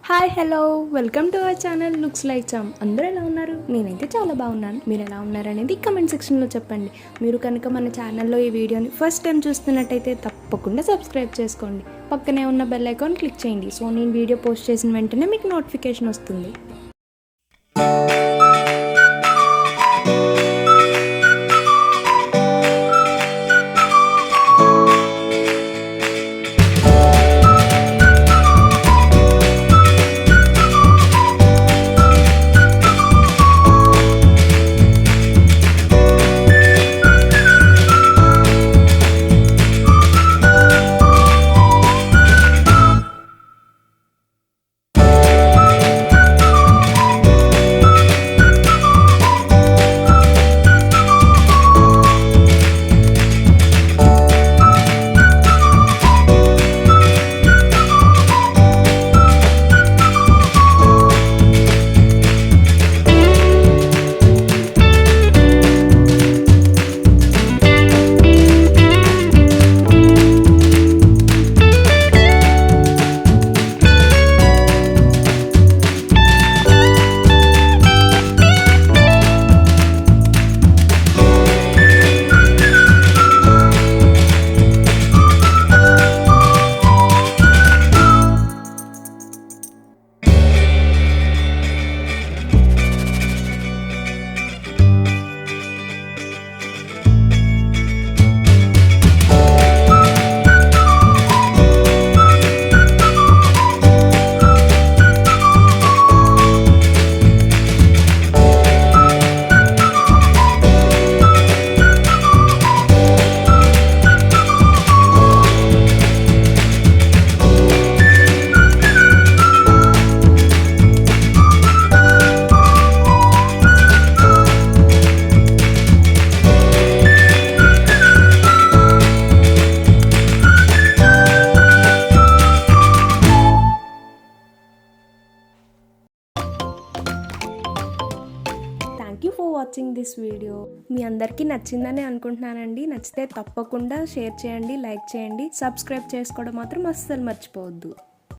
Hi hello welcome to our channel looks like charm. అందరూ ఎలా ఉన్నారు? నేనైతే చాలా బాగున్నాను. మీరు ఎలా ఉన్నారు అనేది కమెంట్ సెక్షన్లో చెప్పండి. మీరు కనుక మన ఛానల్లో ఈ వీడియోని ఫస్ట్ టైం చూస్తున్నట్టయితే తప్పకుండా సబ్స్క్రైబ్ చేసుకోండి. పక్కనే ఉన్న బెల్ ఐకాన్ క్లిక్ చేయండి. సో నేను వీడియో పోస్ట్ చేసిన వెంటనే మీకు నోటిఫికేషన్ వస్తుంది. Thank you for watching this video. మీ అందరికీ నచ్చిందని అనుకుంటున్నానండి. నచ్చితే తప్పకుండా షేర్ చేయండి, లైక్ చేయండి, సబ్స్క్రైబ్ చేసుకోవడం మాత్రం అస్సలు మర్చిపోవద్దు.